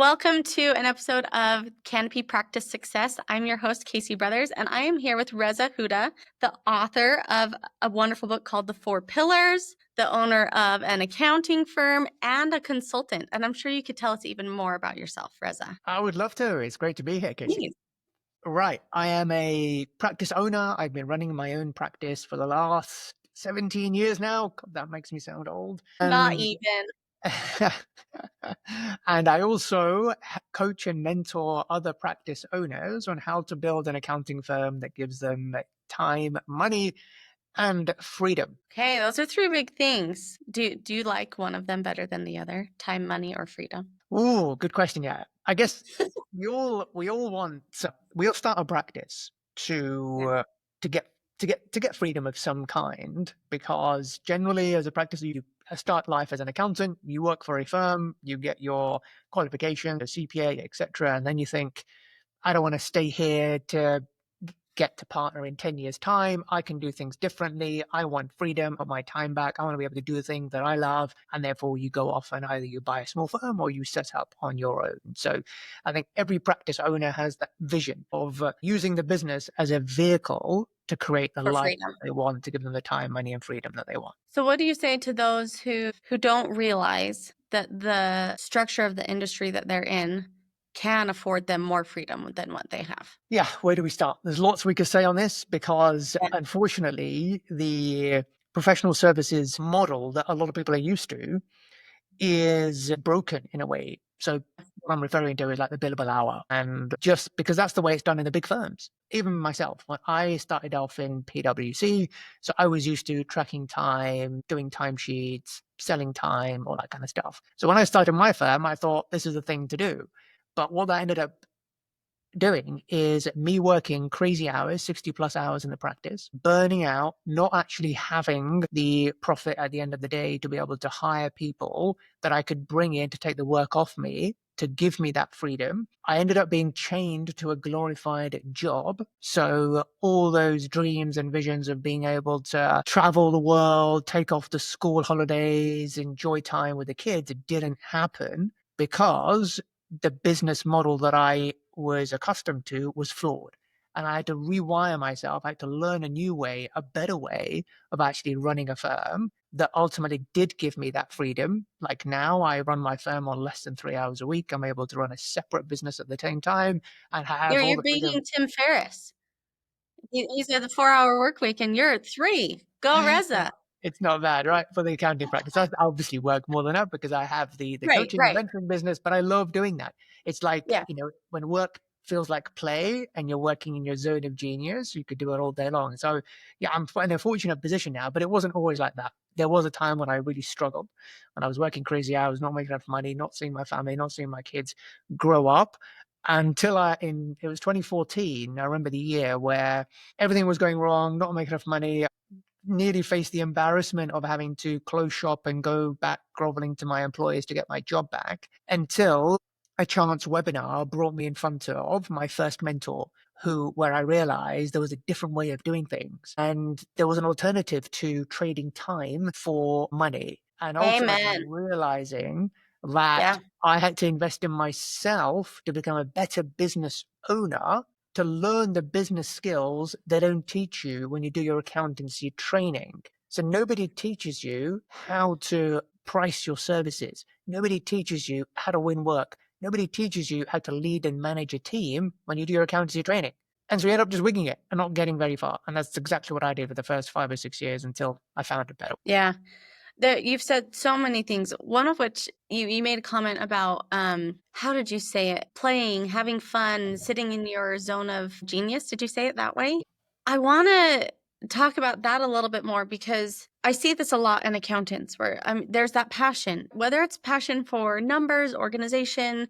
Welcome to an episode of Canopy Practice Success. I'm your host, Casey Brothers, and I am here with Reza Hooda, the author of a wonderful book called The Four Pillars, the owner of an accounting firm, and a consultant. And I'm sure you could tell us even more about yourself, Reza. I would love to. It's great to be here, Casey. Please. Right. I am a practice owner. I've been running my own practice for the last 17 years now. God, that makes me sound old. Not even. And I also coach and mentor other practice owners on how to build an accounting firm that gives them time, money, and freedom. Okay, those are three big things. Do you like one of them better than the other? Time, money, or freedom? Oh, good question. Yeah. I guess we all start a practice to get freedom of some kind, because generally as a practitioner you start life as an accountant, you work for a firm, you get your qualification, a CPA, etc., and then you think, I don't want to stay here to get to partner in 10 years time. I can do things differently. I want freedom of my time back. I want to be able to do the thing that I love. And therefore you go off and either you buy a small firm or you set up on your own. So I think every practice owner has that vision of using the business as a vehicle to create the life that they want, to give them the time, money, and freedom that they want. So what do you say to those who don't realize that the structure of the industry that they're in can afford them more freedom than what they have? Yeah, where do we start? There's lots we could say on this, because unfortunately, the professional services model that a lot of people are used to is broken in a way. So what I'm referring to is like the billable hour. And just because that's the way it's done in the big firms. Even myself, when I started off in PwC, so I was used to tracking time, doing timesheets, selling time, all that kind of stuff. So when I started my firm, I thought this is the thing to do. But what that ended up doing is me working crazy hours, 60 plus hours in the practice, burning out, not actually having the profit at the end of the day to be able to hire people that I could bring in to take the work off me, to give me that freedom. I ended up being chained to a glorified job. So all those dreams and visions of being able to travel the world, take off the school holidays, enjoy time with the kids, it didn't happen, because the business model that I was accustomed to was flawed. And I had to rewire myself. I had to learn a new way, a better way of actually running a firm that ultimately did give me that freedom. Like now I run my firm on less than 3 hours a week. I'm able to run a separate business at the same time and have all You're the freedom. beating Tim Ferriss. He said the 4-hour work week and you're at 3. Go Reza. It's not bad, right? For the accounting practice. I obviously work more than that because I have the coaching and mentoring business, but I love doing that. It's like, when work feels like play and you're working in your zone of genius, you could do it all day long. So yeah, I'm in a fortunate position now, but it wasn't always like that. There was a time when I really struggled and I was working crazy hours, not making enough money, not seeing my family, not seeing my kids grow up, until it was 2014. I remember the year where everything was going wrong, not making enough money, nearly faced the embarrassment of having to close shop and go back groveling to my employers to get my job back, until a chance webinar brought me in front of my first mentor, where I realized there was a different way of doing things and there was an alternative to trading time for money, and ultimately realizing that I had to invest in myself to become a better business owner, to learn the business skills they don't teach you when you do your accountancy training. So nobody teaches you how to price your services. Nobody teaches you how to win work. Nobody teaches you how to lead and manage a team when you do your accountancy training. And so you end up just winging it and not getting very far. And that's exactly what I did for the first 5 or 6 years until I found a better way. Yeah. You've said so many things, one of which you made a comment about, how did you say it? Playing, having fun, sitting in your zone of genius. Did you say it that way? I want to talk about that a little bit more, because I see this a lot in accountants where there's that passion, whether it's passion for numbers, organization,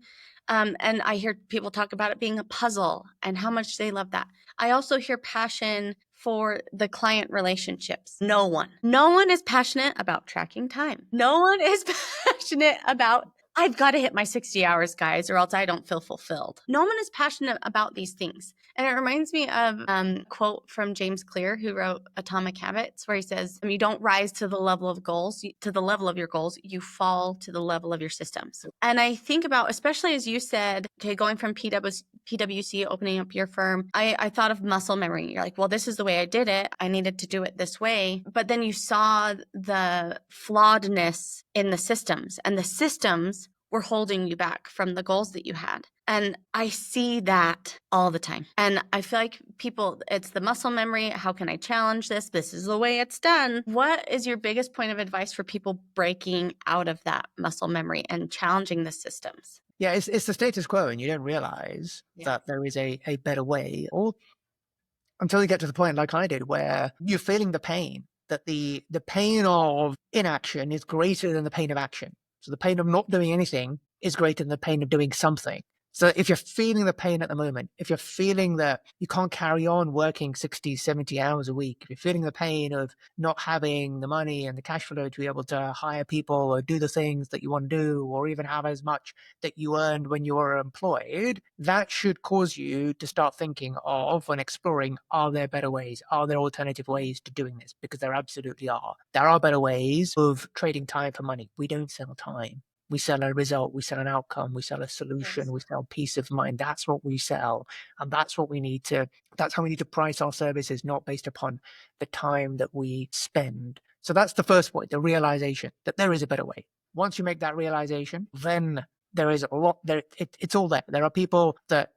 and I hear people talk about it being a puzzle and how much they love that. I also hear passion for the client relationships. No one is passionate about tracking time. No one is passionate about I've got to hit my 60 hours, guys, or else I don't feel fulfilled. No one is passionate about these things. And it reminds me of a quote from James Clear, who wrote Atomic Habits, where he says, you don't rise to the level of goals, to the level of your goals, you fall to the level of your systems. And I think about, especially as you said, okay, going from PwC, opening up your firm, I thought of muscle memory. You're like, well, this is the way I did it. I needed to do it this way. But then you saw the flawedness in the systems, and the systems were holding you back from the goals that you had. And I see that all the time. And I feel like people, it's the muscle memory. How can I challenge this? This is the way it's done. What is your biggest point of advice for people breaking out of that muscle memory and challenging the systems? Yeah, it's the status quo, and you don't realize that there is a better way, or until you get to the point like I did, where you're feeling the pain, that the pain of inaction is greater than the pain of action. So the pain of not doing anything is greater than the pain of doing something. So if you're feeling the pain at the moment, if you're feeling that you can't carry on working 60, 70 hours a week, if you're feeling the pain of not having the money and the cash flow to be able to hire people or do the things that you want to do, or even have as much that you earned when you were employed, that should cause you to start thinking of and exploring, are there better ways? Are there alternative ways to doing this? Because there absolutely are. There are better ways of trading time for money. We don't sell time. We sell a result, we sell an outcome, we sell a solution, we sell peace of mind. That's what we sell. And that's what we need to, that's how we need to price our services, not based upon the time that we spend. So that's the first point, the realization that there is a better way. Once you make that realization, then there is a lot there. It's all there. There are people that,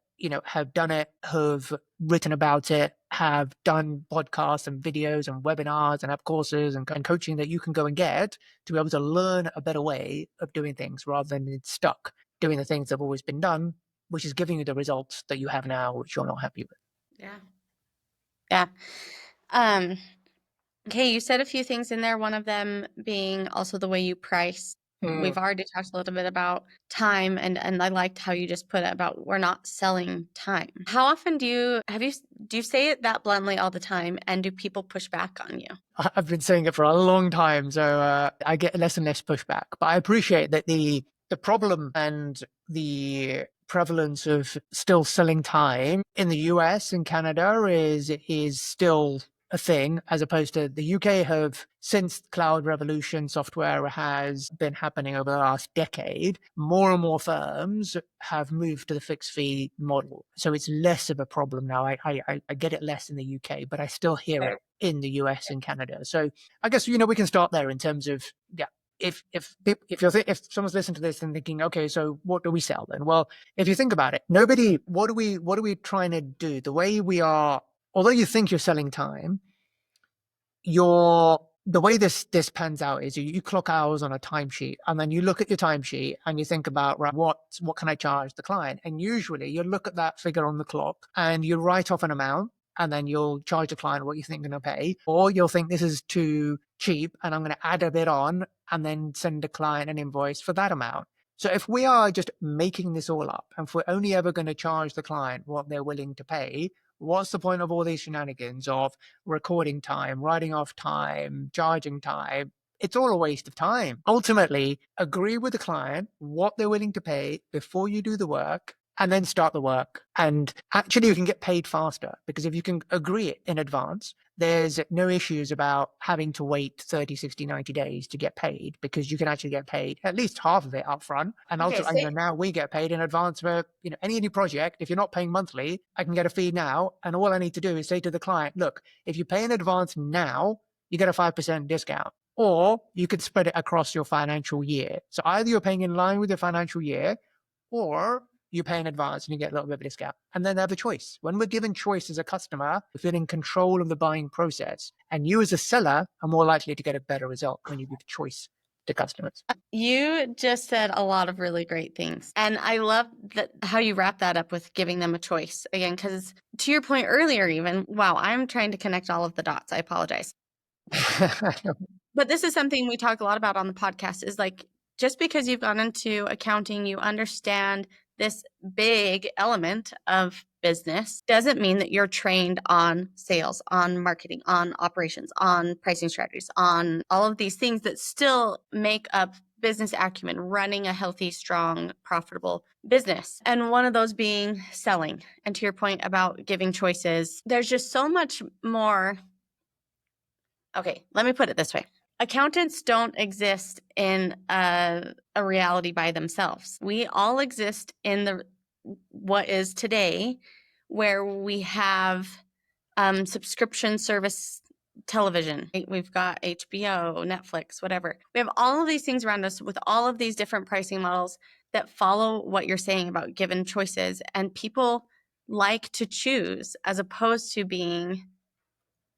have done it, have written about it, have done podcasts and videos and webinars and have courses and coaching that you can go and get to be able to learn a better way of doing things, rather than stuck doing the things that have always been done, which is giving you the results that you have now, which you're not happy with. Yeah. Yeah. Okay, you said a few things in there, one of them being also the way you price. We've already talked a little bit about time, and I liked how you just put it about we're not selling time. How often do you say it that bluntly all the time, and do people push back on you? I've been saying it for a long time, so I get less and less pushback. But I appreciate that the problem and the prevalence of still selling time in the US and Canada is still a thing, as opposed to the UK have, since cloud revolution software has been happening over the last decade, more and more firms have moved to the fixed fee model. So it's less of a problem now. I get it less in the UK, but I still hear it in the US and Canada. So I guess, we can start there in terms of, if someone's listening to this and thinking, okay, so what do we sell then? Well, if you think about it, what are we trying to do? The way we are, although you think you're selling time, the way this pans out is you clock hours on a timesheet, and then you look at your timesheet and you think about, right, what can I charge the client? And usually you look at that figure on the clock and you write off an amount, and then you'll charge the client what you think they're going to pay, or you'll think this is too cheap and I'm going to add a bit on and then send the client an invoice for that amount. So if we are just making this all up, and if we're only ever going to charge the client what they're willing to pay, what's the point of all these shenanigans of recording time, writing off time, charging time? It's all a waste of time. Ultimately, agree with the client what they're willing to pay before you do the work, and then start the work. And actually, you can get paid faster, because if you can agree it in advance, there's no issues about having to wait 30, 60, 90 days to get paid, because you can actually get paid at least half of it up front. And ultimately, now we get paid in advance for any new project. If you're not paying monthly, I can get a fee now. And all I need to do is say to the client, look, if you pay in advance now, you get a 5% discount. Or you could spread it across your financial year. So either you're paying in line with your financial year, or you pay in advance and you get a little bit of a discount. And then they have a choice. When we're given choice as a customer, we feel in control of the buying process. And you as a seller are more likely to get a better result when you give choice to customers. You just said a lot of really great things. And I love how you wrap that up with giving them a choice. Again, because to your point earlier, even, wow, I'm trying to connect all of the dots. I apologize. But this is something we talk a lot about on the podcast, is like, just because you've gone into accounting, you understand this big element of business, doesn't mean that you're trained on sales, on marketing, on operations, on pricing strategies, on all of these things that still make up business acumen, running a healthy, strong, profitable business. And one of those being selling. And to your point about giving choices, there's just so much more. Okay, let me put it this way. Accountants don't exist in a reality by themselves. We all exist in what is today, where we have subscription service television. We've got HBO, Netflix, whatever. We have all of these things around us with all of these different pricing models that follow what you're saying about given choices. And people like to choose as opposed to being,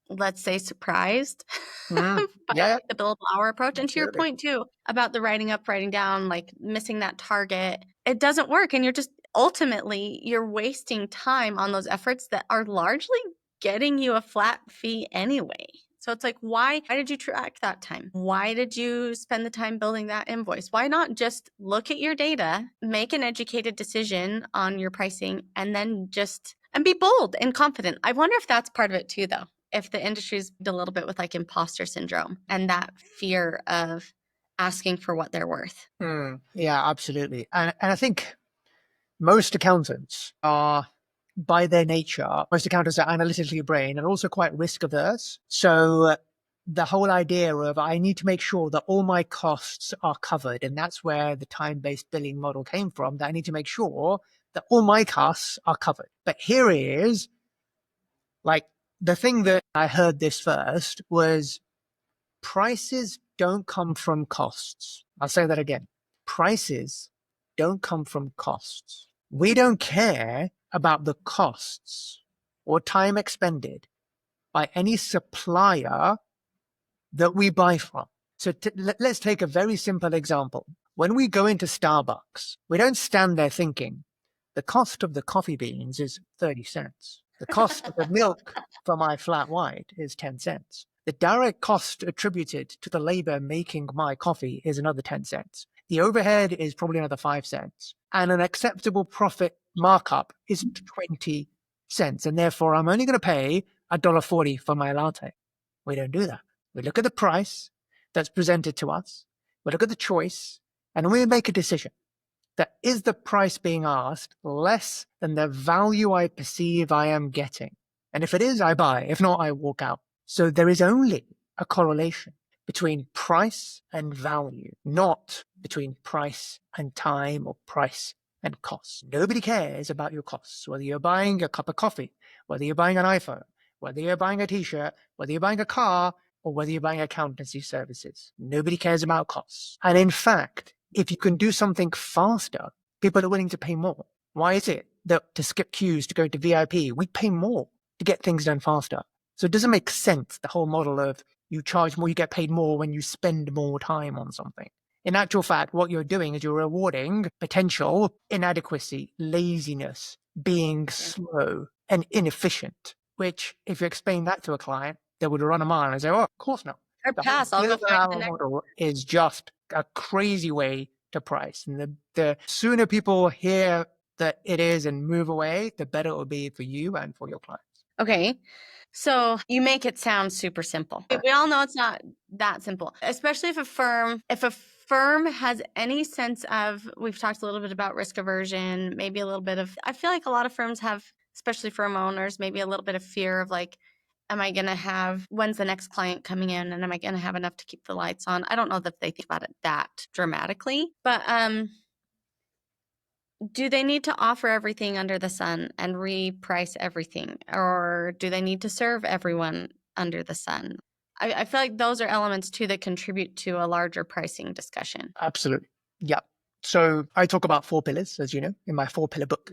let's say, surprised by Yeah, the billable hour approach. And to your absolutely. point too, about the writing up, writing down, like missing that target, it doesn't work. And ultimately, you're wasting time on those efforts that are largely getting you a flat fee anyway. So it's like, why did you track that time? Why did you spend the time building that invoice? Why not just look at your data, make an educated decision on your pricing, and then and be bold and confident? I wonder if that's part of it too, though. If the industry's a little bit with like imposter syndrome and that fear of asking for what they're worth. Yeah, absolutely. And I think most accountants are, by their nature, most accountants are analytically brained and also quite risk averse. So the whole idea of I need to make sure that all my costs are covered, and that's where the time-based billing model came from, that I need to make sure that all my costs are covered. But here is like the thing that I heard this first was prices don't come from costs. I'll say that again. Prices don't come from costs. We don't care about the costs or time expended by any supplier that we buy from. So let's take a very simple example. When we go into Starbucks, we don't stand there thinking, the cost of the coffee beans is 30 cents. The cost of the milk for my flat white is 10 cents. The direct cost attributed to the labor making my coffee is another 10 cents. The overhead is probably another 5 cents. And an acceptable profit markup is 20 cents. And therefore, I'm only going to pay $1.40 for my latte. We don't do that. We look at the price that's presented to us. We look at the choice, and we make a decision. That is the price being asked less than the value I perceive I am getting? And if it is, I buy. If not, I walk out. So there is only a correlation between price and value, not between price and time or price and cost. Nobody cares about your costs, whether you're buying a cup of coffee, whether you're buying an iPhone, whether you're buying a t-shirt, whether you're buying a car, or whether you're buying accountancy services. Nobody cares about costs. And in fact, if you can do something faster, people are willing to pay more. Why is it that to skip queues, to go to VIP, we pay more to get things done faster? So it doesn't make sense, the whole model of you charge more, you get paid more when you spend more time on something. In actual fact, what you're doing is you're rewarding potential inadequacy, laziness, being slow and inefficient, which if you explain that to a client, they would run a mile and say, oh, of course not. Or pass, I'll go find the next model is just a crazy way to price. And the sooner people hear that it is and move away, the better it will be for you and for your clients. Okay. So you make it sound super simple. We all know it's not that simple, especially if a firm has any sense of, we've talked a little bit about risk aversion, maybe a little bit of, I feel like a lot of firms have, especially firm owners, maybe a little bit of fear of like, when's the next client coming in, and am I going to have enough to keep the lights on? I don't know that they think about it that dramatically, but do they need to offer everything under the sun and reprice everything? Or do they need to serve everyone under the sun? I feel like those are elements too that contribute to a larger pricing discussion. Absolutely. Yeah. So I talk about 4 pillars, as you know, in my 4-pillar book.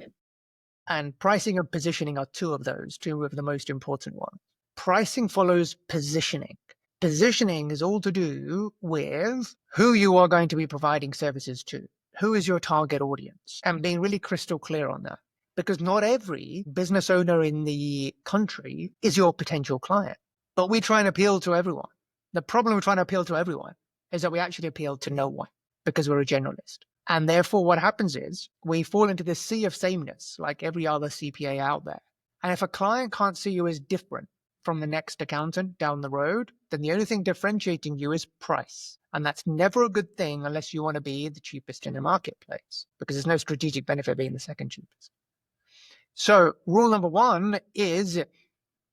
And pricing and positioning are two of the most important ones. Pricing follows positioning. Positioning is all to do with who you are going to be providing services to. Who is your target audience? And being really crystal clear on that. Because not every business owner in the country is your potential client. But we try and appeal to everyone. The problem with trying to appeal to everyone is that we actually appeal to no one because we're a generalist. And therefore what happens is we fall into this sea of sameness like every other CPA out there. And if a client can't see you as different, from the next accountant down the road, then the only thing differentiating you is price. And that's never a good thing unless you want to be the cheapest in the marketplace, because there's no strategic benefit being the second cheapest. So rule number one is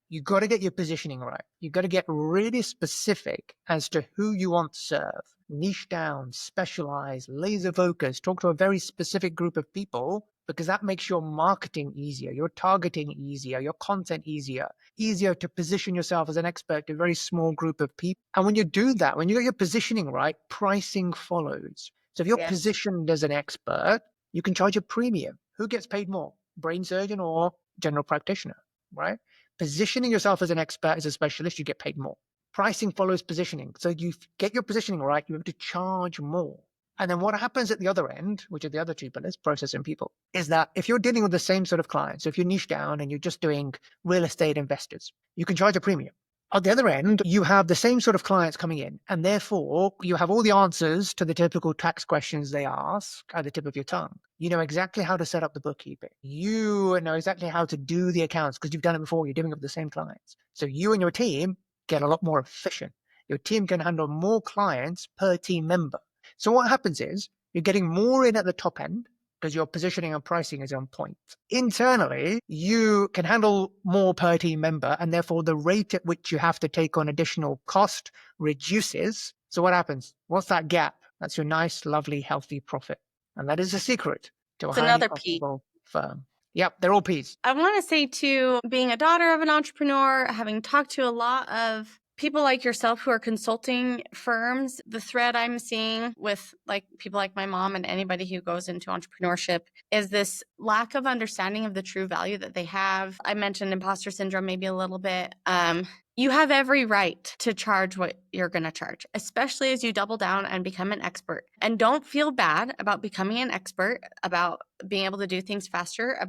you got to get your positioning right. You got to get really specific as to who you want to serve. Niche down, specialize, laser focus, talk to a very specific group of people, because that makes your marketing easier, your targeting easier, your content easier to position yourself as an expert to a very small group of people. And when you do that, when you get your positioning right, pricing follows. So if you're positioned as an expert, you can charge a premium. Who gets paid more? Brain surgeon or general practitioner, right? Positioning yourself as an expert, as a specialist, you get paid more. Pricing follows positioning. So you get your positioning right, you have to charge more. And then what happens at the other end, which are the other two pillars, process and people, is that if you're dealing with the same sort of clients, so if you niche down and you're just doing real estate investors, you can charge a premium. At the other end, you have the same sort of clients coming in, and therefore you have all the answers to the typical tax questions they ask at the tip of your tongue. You know exactly how to set up the bookkeeping. You know exactly how to do the accounts because you've done it before. You're doing it with the same clients. So you and your team get a lot more efficient. Your team can handle more clients per team member. So what happens is you're getting more in at the top end because your positioning and pricing is on point. Internally, you can handle more per team member, and therefore the rate at which you have to take on additional cost reduces. So what happens? What's that gap? That's your nice, lovely, healthy profit. And that is the secret to a highly profitable firm. Yep, they're all P's. I want to say, too, being a daughter of an entrepreneur, having talked to a lot of people like yourself who are consulting firms, the thread I'm seeing with like people like my mom and anybody who goes into entrepreneurship is this lack of understanding of the true value that they have. I mentioned imposter syndrome maybe a little bit. You have every right to charge what you're going to charge, especially as you double down and become an expert. And don't feel bad about becoming an expert, about being able to do things faster,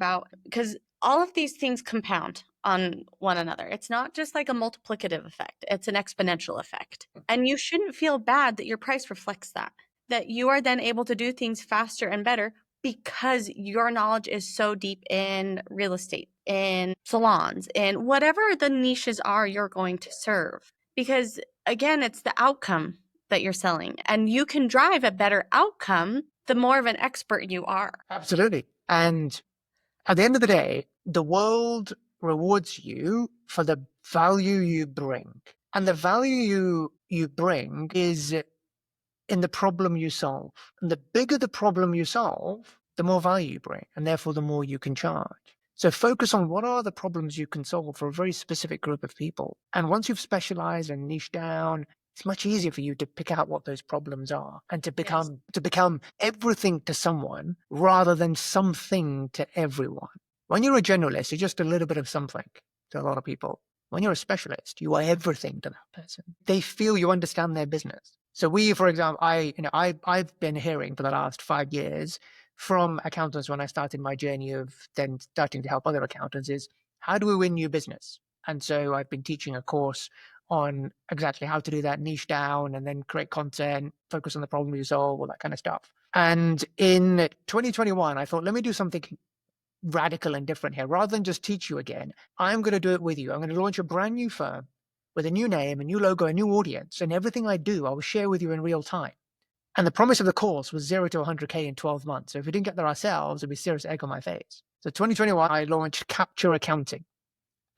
because all of these things compound on one another. It's not just like a multiplicative effect, it's an exponential effect. And you shouldn't feel bad that your price reflects that you are then able to do things faster and better because your knowledge is so deep in real estate, in salons, in whatever the niches are you're going to serve. Because again, it's the outcome that you're selling, and you can drive a better outcome the more of an expert you are. Absolutely. And at the end of the day, the world rewards you for the value you bring. And the value you bring is in the problem you solve. And the bigger the problem you solve, the more value you bring, and therefore the more you can charge. So focus on what are the problems you can solve for a very specific group of people. And once you've specialized and niche down, it's much easier for you to pick out what those problems are and to become everything to someone rather than something to everyone. When you're a generalist, you're just a little bit of something to a lot of people. When you're a specialist, you are everything to that person. They feel you understand their business. So we, for example, I've been hearing for the last 5 years from accountants when I started my journey of then starting to help other accountants is how do we win new business? And so I've been teaching a course on exactly how to do that, niche down and then create content, focus on the problem you solve, all that kind of stuff. And in 2021, I thought, let me do something radical and different here. Rather than just teach you again, I'm going to do it with you. I'm going to launch a brand new firm with a new name, a new logo, a new audience, and everything I do, I will share with you in real time. And the promise of the course was 0 to 100K in 12 months. So if we didn't get there ourselves, it'd be serious egg on my face. So 2021, I launched Capture Accounting,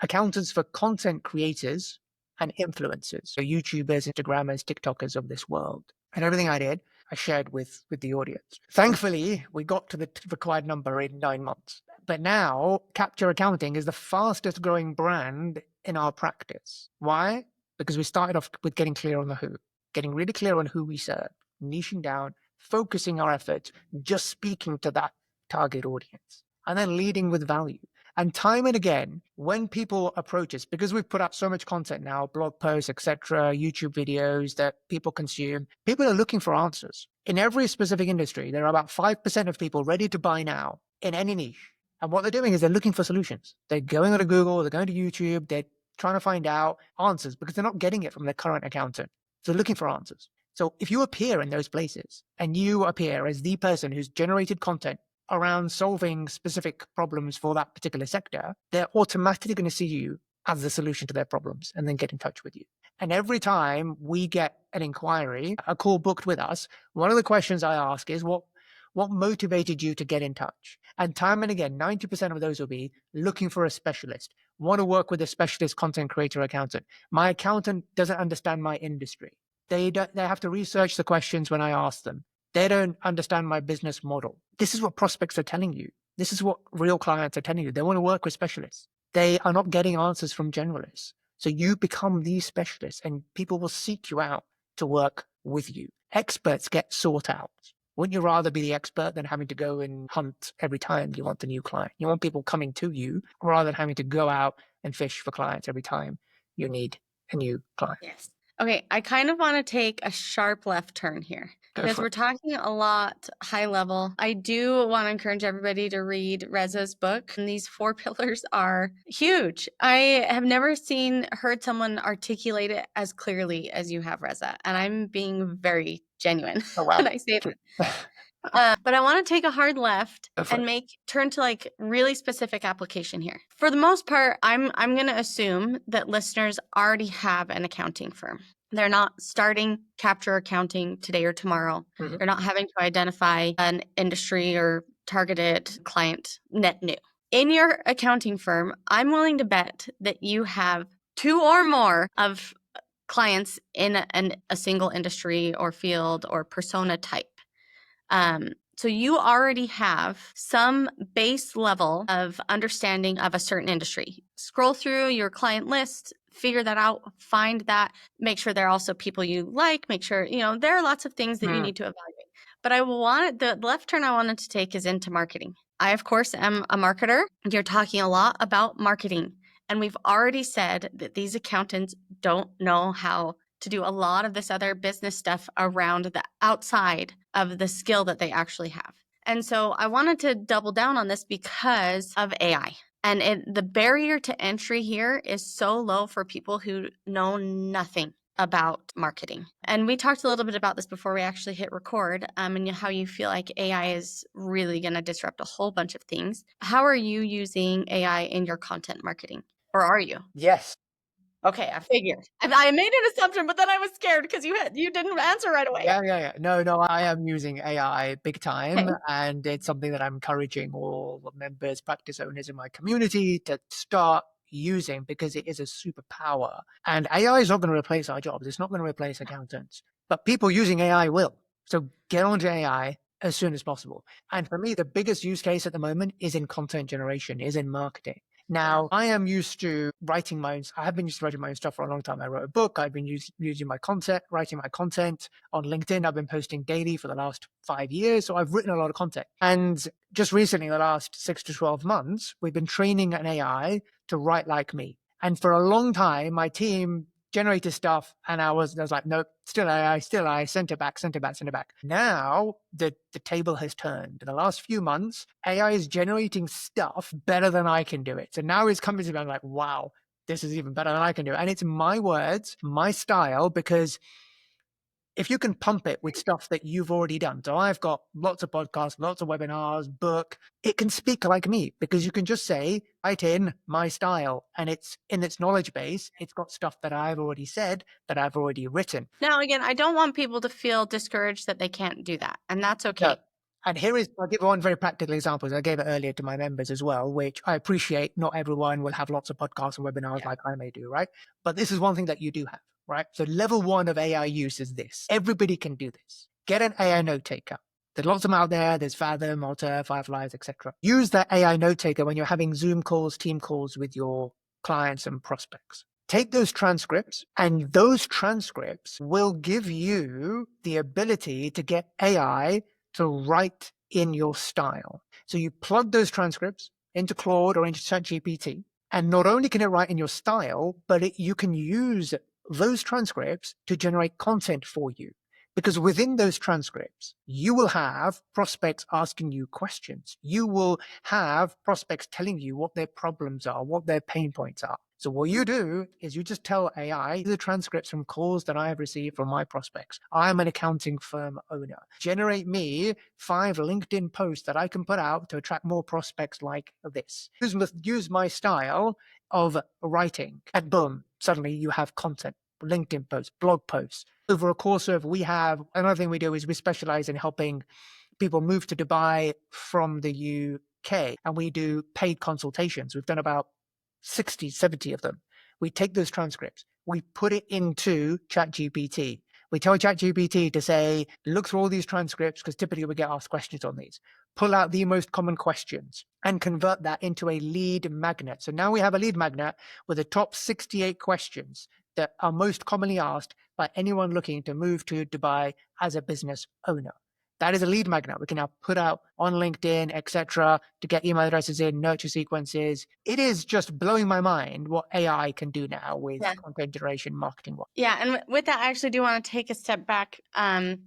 accountants for content creators and influencers, so YouTubers, Instagrammers, TikTokers of this world. And everything I did, I shared with the audience. Thankfully, we got to the required number in 9 months. But now, Capture Accounting is the fastest growing brand in our practice. Why? Because we started off with getting clear on the who, getting really clear on who we serve, niching down, focusing our efforts, just speaking to that target audience, and then leading with value. And time and again, when people approach us, because we've put out so much content now, blog posts, etc., YouTube videos that people consume, people are looking for answers. In every specific industry, there are about 5% of people ready to buy now in any niche. And what they're doing is they're looking for solutions. They're going to Google, they're going to YouTube, they're trying to find out answers because they're not getting it from their current accountant. So they're looking for answers. So if you appear in those places and you appear as the person who's generated content around solving specific problems for that particular sector, they're automatically going to see you as the solution to their problems and then get in touch with you. And every time we get an inquiry, a call booked with us, one of the questions I ask is what motivated you to get in touch? And time and again, 90% of those will be looking for a specialist, want to work with a specialist content creator accountant. My accountant doesn't understand my industry. They have to research the questions when I ask them. They don't understand my business model. This is what prospects are telling you. This is what real clients are telling you. They want to work with specialists. They are not getting answers from generalists. So you become the specialist and people will seek you out to work with you. Experts get sought out. Wouldn't you rather be the expert than having to go and hunt every time you want a new client? You want people coming to you rather than having to go out and fish for clients every time you need a new client. Yes. Okay, I kind of want to take a sharp left turn here because we're talking a lot high level. I do want to encourage everybody to read Reza's book. And these 4 pillars are huge. I have never heard someone articulate it as clearly as you have, Reza. And I'm being very genuine when I say that. But I want to take a hard left and turn to like really specific application here. For the most part, I'm going to assume that listeners already have an accounting firm. They're not starting capture accounting today or tomorrow. Mm-hmm. They're not having to identify an industry or targeted client net new. In your accounting firm, I'm willing to bet that you have 2 or more of clients in a single industry or field or persona type. So you already have some base level of understanding of a certain industry. Scroll through your client list, figure that out, find that, make sure they're also people you like, make sure, there are lots of things that you need to evaluate. But the left turn I wanted to take is into marketing. I, of course, am a marketer. You're talking a lot about marketing. And we've already said that these accountants don't know how to do a lot of this other business stuff around the outside of the skill that they actually have. And so I wanted to double down on this because of AI. And the barrier to entry here is so low for people who know nothing about marketing. And we talked a little bit about this before we actually hit record, and how you feel like AI is really going to disrupt a whole bunch of things. How are you using AI in your content marketing? Or are you? Yes. Okay, I figured. I made an assumption, but then I was scared because you didn't answer right away. Yeah. No, I am using AI big time, and it's something that I'm encouraging all the members, practice owners in my community to start using because it is a superpower. And AI is not going to replace our jobs. It's not going to replace accountants, but people using AI will. So get onto AI as soon as possible. And for me, the biggest use case at the moment is in content generation, is in marketing. Now, I am used to writing I have been used to writing my own stuff for a long time. I wrote a book. I've been using my content, writing my content on LinkedIn. I've been posting daily for the last 5 years. So I've written a lot of content. And just recently, the last 6 to 12 months, we've been training an AI to write like me. And for a long time, my team generated stuff and I was like, nope, still AI, sent it back. Now the table has turned. In the last few months, AI is generating stuff better than I can do it. So now it's coming to me, I'm like, wow, this is even better than I can do. And it's my words, my style, because if you can pump it with stuff that you've already done. So I've got lots of podcasts, lots of webinars, book. It can speak like me because you can just say, write in my style. And it's in its knowledge base. It's got stuff that I've already said, that I've already written. Now, again, I don't want people to feel discouraged that they can't do that. And that's okay. No. And I'll give one very practical example. I gave it earlier to my members as well, which I appreciate. Not everyone will have lots of podcasts and webinars like I may do, right? But this is one thing that you do have. Right? So level 1 of AI use is this. Everybody can do this. Get an AI note taker. There's lots of them out there. There's Fathom, Alta, Fireflies, etc. Use that AI note taker when you're having Zoom calls, team calls with your clients and prospects. Take those transcripts, and those transcripts will give you the ability to get AI to write in your style. So you plug those transcripts into Claude or into ChatGPT, and not only can it write in your style, but you can use those transcripts to generate content for you. Because within those transcripts, you will have prospects asking you questions. You will have prospects telling you what their problems are, what their pain points are. So what you do is you just tell AI the transcripts from calls that I have received from my prospects. I'm an accounting firm owner. Generate me 5 LinkedIn posts that I can put out to attract more prospects like this. Use my style of writing, and boom, suddenly you have content, LinkedIn posts, blog posts. Over a course of, another thing we do is we specialize in helping people move to Dubai from the UK, and we do paid consultations. We've done about 60, 70 of them. We take those transcripts, we put it into ChatGPT. We tell ChatGPT to say, look through all these transcripts, because typically we get asked questions on these, pull out the most common questions and convert that into a lead magnet. So now we have a lead magnet with the top 68 questions that are most commonly asked by anyone looking to move to Dubai as a business owner. That is a lead magnet we can now put out on LinkedIn, etc., to get email addresses in, nurture sequences. It is just blowing my mind what AI can do now with content generation, marketing. Yeah, and with that, I actually do want to take a step back and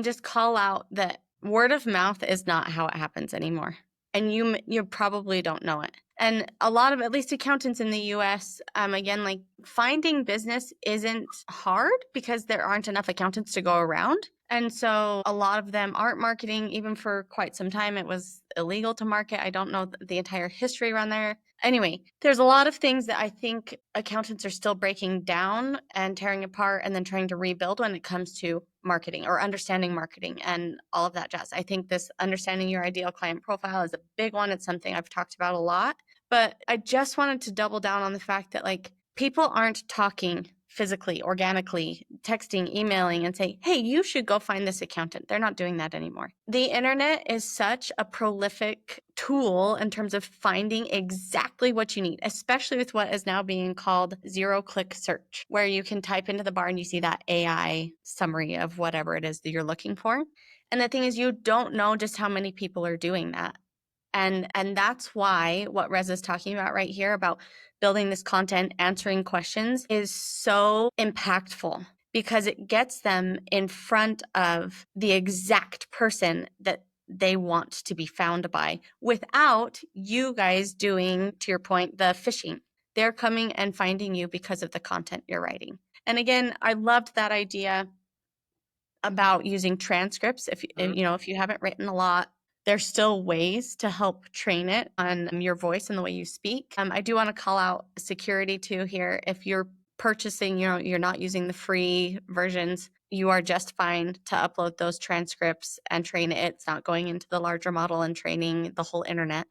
just call out that word of mouth is not how it happens anymore. And you probably don't know it. And a lot of, at least accountants in the US, again, like finding business isn't hard because there aren't enough accountants to go around. And so a lot of them aren't marketing. Even for quite some time, it was illegal to market. I don't know the entire history around there. Anyway, there's a lot of things that I think accountants are still breaking down and tearing apart and then trying to rebuild when it comes to marketing or understanding marketing and all of that jazz. I think this understanding your ideal client profile is a big one. It's something I've talked about a lot. But I just wanted to double down on the fact that like people aren't talking physically, organically, texting, emailing, and say, hey, you should go find this accountant. They're not doing that anymore. The internet is such a prolific tool in terms of finding exactly what you need, especially with what is now being called zero-click search, where you can type into the bar and you see that AI summary of whatever it is that you're looking for. And the thing is, you don't know just how many people are doing that. And that's why what Reza is talking about right here about building this content, answering questions is so impactful because it gets them in front of the exact person that they want to be found by without you guys doing, to your point, the fishing. They're coming and finding you because of the content you're writing. And again, I loved that idea about using transcripts. If you haven't written a lot, there's still ways to help train it on your voice and the way you speak. I do want to call out security too here. If you're purchasing, you're not using the free versions, you are just fine to upload those transcripts and train it. It's not going into the larger model and training the whole internet.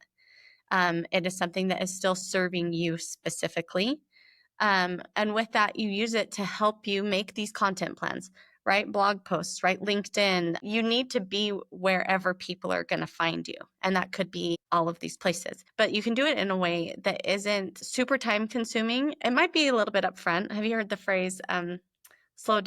It is something that is still serving you specifically. And with that, you use it to help you make these content plans, right? Blog posts, right? LinkedIn. You need to be wherever people are going to find you. And that could be all of these places. But you can do it in a way that isn't super time consuming. It might be a little bit upfront. Have you heard the phrase, slow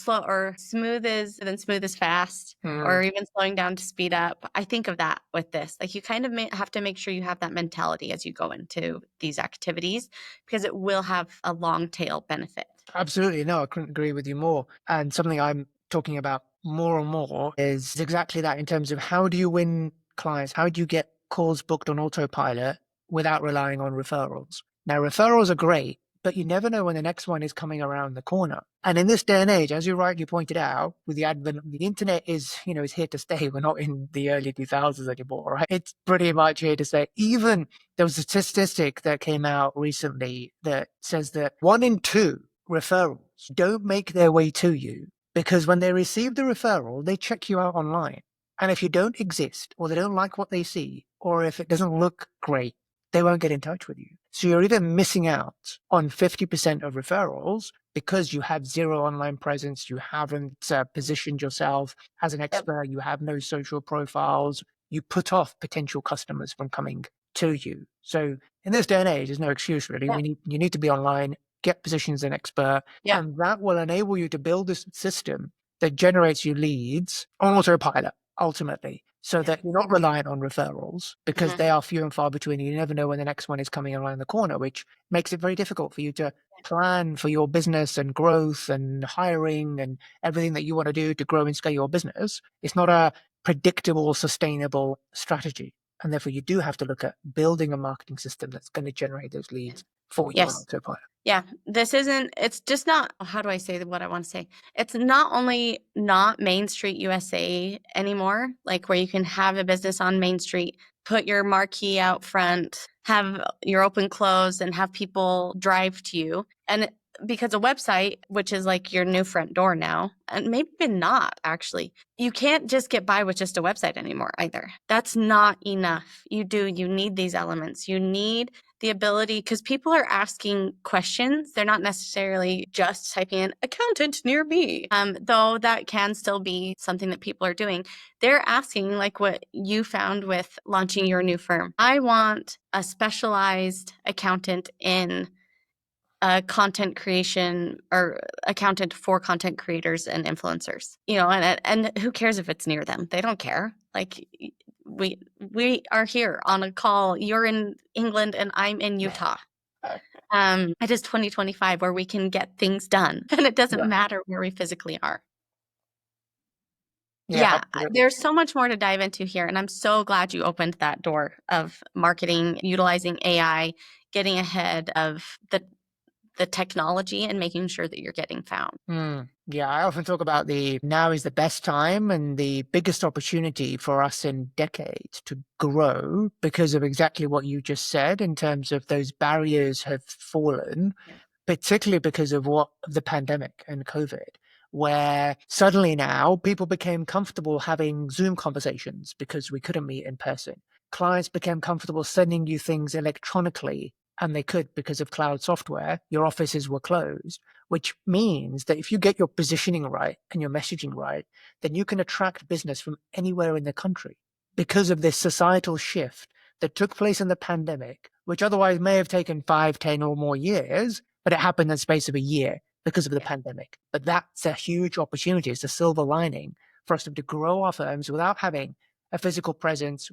or smooth is fast, or even slowing down to speed up? I think of that with this. Like you kind of have to make sure you have that mentality as you go into these activities because it will have a long tail benefit. Absolutely. No, I couldn't agree with you more. And something I'm talking about more and more is exactly that in terms of how do you win clients? How do you get calls booked on autopilot without relying on referrals? Now, referrals are great, but you never know when the next one is coming around the corner. And in this day and age, as you rightly pointed out, with the advent of the internet is here to stay. We're not in the early 2000s anymore, right? It's pretty much here to stay. Even there was a statistic that came out recently that says that 1 in 2 referrals don't make their way to you because when they receive the referral, they check you out online. And if you don't exist or they don't like what they see, or if it doesn't look great, they won't get in touch with you. So you're either missing out on 50% of referrals because you have zero online presence, you haven't positioned yourself as an expert, you have no social profiles, you put off potential customers from coming to you. So in this day and age, there's no excuse really. You need to be online, get positioned as an expert, and that will enable you to build this system that generates you leads on autopilot ultimately, so that you're not reliant on referrals because they are few and far between. You never know when the next one is coming around the corner, which makes it very difficult for you to plan for your business and growth and hiring and everything that you want to do to grow and scale your business. It's not a predictable, sustainable strategy. And therefore, you do have to look at building a marketing system that's going to generate those leads for you on autopilot. Yeah, it's just not, how do I say what I want to say? It's not only not Main Street USA anymore, like where you can have a business on Main Street, put your marquee out front, have your open close and have people drive to you. And because a website, which is like your new front door now, and maybe even not actually, you can't just get by with just a website anymore either. That's not enough. You need these elements. You need the ability, because people are asking questions. They're not necessarily just typing in accountant near me, though that can still be something that people are doing. They're asking, like what you found with launching your new firm. I want a specialized accountant in content creation, or accountant for content creators and influencers, and who cares if it's near them? They don't care. Like, we are here on a call. You're in England and I'm in Utah. It is 2025 where we can get things done, and it doesn't matter where we physically are. Yeah, there's so much more to dive into here, and I'm so glad you opened that door of marketing, utilizing AI, getting ahead of the technology and making sure that you're getting found. Yeah, I often talk about now is the best time and the biggest opportunity for us in decades to grow, because of exactly what you just said in terms of those barriers have fallen, particularly because of the pandemic and COVID, where suddenly now people became comfortable having Zoom conversations because we couldn't meet in person. Clients became comfortable sending you things electronically, and they could because of cloud software. Your offices were closed, which means that if you get your positioning right and your messaging right, then you can attract business from anywhere in the country because of this societal shift that took place in the pandemic, which otherwise may have taken 5, 10 or more years, but it happened in the space of a year because of the pandemic. But that's a huge opportunity. It's a silver lining for us to grow our firms without having a physical presence.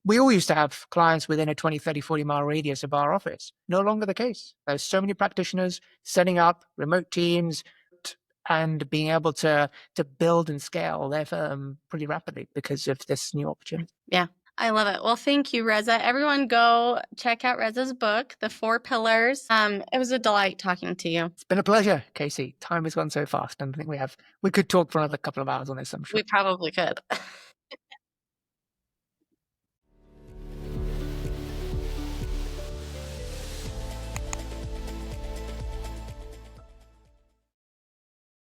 We all used to have clients within a 20, 30, 40-mile radius of our office. No longer the case. There's so many practitioners setting up remote teams and being able to build and scale their firm pretty rapidly because of this new opportunity. Yeah. I love it. Well, thank you, Reza. Everyone go check out Reza's book, The 4 Pillars. It was a delight talking to you. It's been a pleasure, Casey. Time has gone so fast, and I think we could talk for another couple of hours on this, I'm sure. We probably could.